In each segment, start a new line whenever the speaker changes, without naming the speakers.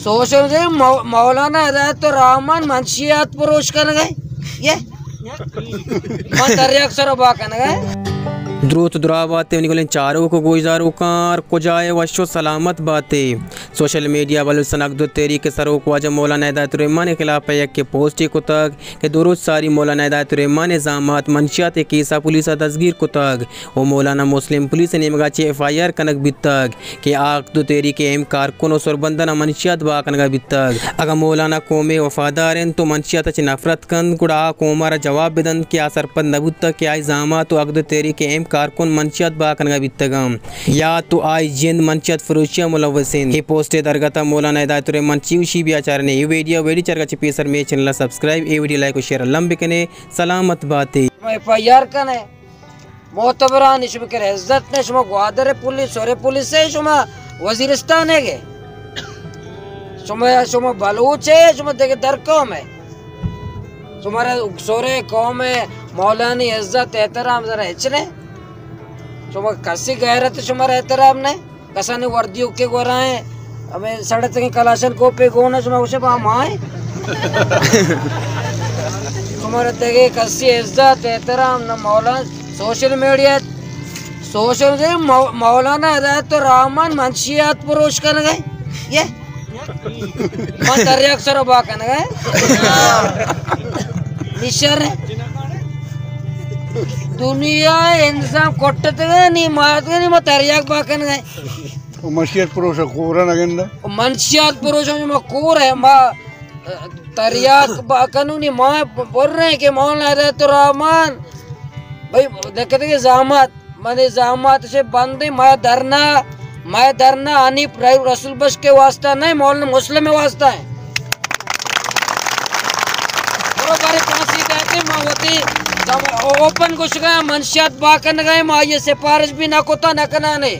social से मौलाना हिदायतुर रहमान मंशियात फरोश कर गए ये मन दरियाक सर बाकन गए
द्रुत दुरा बातें निकलें चारों को गुजारो कार को जाए वशो सलामत बातें सोशल मीडिया वालों सनकदो तहरीक सरों को आज मौलाना हिदायतुर रहमान के खिलाफ एक के पोस्टी को तक के दुरुस्त सारी मौलाना हिदायतुर रहमान जामात मंशियात केसा पुलिस दसगीर को तक वो मौलाना मुस्लिम पुलिस ने मगाची FIR कनक बितक के आकदो तहरीक एम कारकुन सोरबंदना मंशियात बा कनक बितक अगर मौलाना कौमे वफादार हैं तो मंशियात च नफरत कन कुड़ा कौमारा जवाब बिदन के असर पर नबुत तक के आई जामात तो अकदो तहरीक एम कारकुन मंशियात बा कनक बितगम या तो आई जिंद मंशियात फरोशिया मुलव्वसिन ये पोस्टे दरगता मौलाना हिदायतुर रहमान चीवशी भी आचार ने ये वीडियो चरगा चिपीसर में चैनल सब्सक्राइब ये वीडियो लाइक और शेयर लंबे कने सलामत बातें
FIR कने मोतबरान शुमा के इज्जत ने शुमा ग्वादर पुलिस और पुलिस से शुमा वजीरिस्तान है के शुमा बलूच है शुमा देखे दर कौम है तुम्हारे सोरे कौम है मौलानी इज्जत एहतराम जरा हिचने शुमा कसी गैरत शुमार एहतराम ने कसाने वर्दी के गोराए हमें सड़क के कलाशन को पे गोना शुमा उसे बाम आए तुम्हारे देखे कसी इज्जत एहतराम न मौलाना सोशल मीडिया सोशल से मौलाना हिदायतुर रहमान मंशियात फरोश कर गए ये मन दरियाक सर बाकन गए निशर दुनिया इंसान कोट्टत नी मात नी म दरियाक बाकन गए
मंशियात फरोश कोरा नगंदा
मंशियात फरोश में कोर है मा दरियाक बाकन नी मां बोल रहे हैं कि मौलाना हिदायतुर रहमान भाई देखते कि जामात मैंने जामात से बंदे मैं धरना आनी रसूल बश के वास्ता नहीं मौलाना मुस्लिम में वास्ता है ओपन कुछ गया मंशियात बाकन गए माँ ये सिफारिश भी ना कोता न कना ने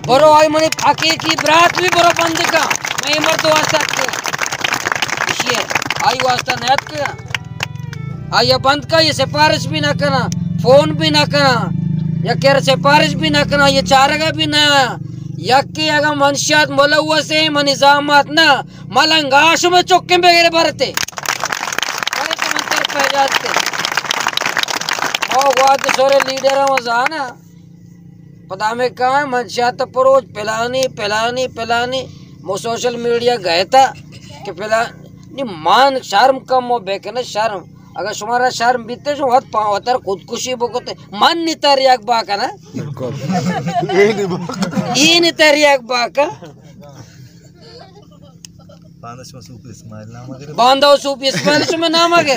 बरो आई मने हकीकी बरात भी बरो बंद का मैं मर्द वास्ता ये आई वास्ता नहत का आई ये बंद का ये सिफारिश भी ना करना फोन भी ना करना या कह सिफारिश भी ना करना ये चारेगा भी ना यक्की अगर मंशियात मुलव्वस से निजामात ना मलंगाश में चौके वगैरह भरते सोरे लीडर जाना पता में कहा मंशियात फरोश पिलानी वो सोशल मीडिया गए था कि पिलानी मान शर्म कम हो बेके ना शर्म अगर तुम्हारा शर्म बीते जो हद पावतर खुदकुशी बोकते मन नहीं तरियाक बाका ना ये नहीं तरियाक बाका बांधो सूप इस्माइल तुम्हें नाम आगे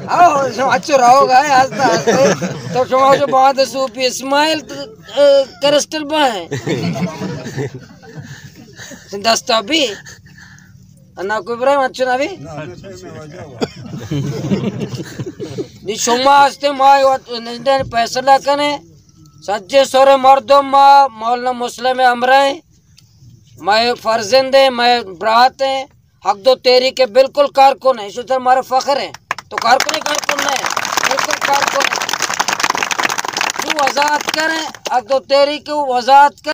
आओ जो अच्छे रहोगा हंसता तो तुम जो बांधो सूप इस्माइल क्रिस्टल बाय दस्ता भी अन्ना कोई ब्राह्मण अच्छे ना भी निशुमास्ते माय फैसला कने सच्चे सोरे मर्दों माँ मौलाना मुस्लिम अमराए मैं फर्जंदे मैं ब्रात है हक दो तेरी के बिल्कुल कारकुन है इस हमारा फख्र है तो कारकुन है बिल्कुल कारकुन तू वजाहत करें हक दो तेरी की वजाहत कर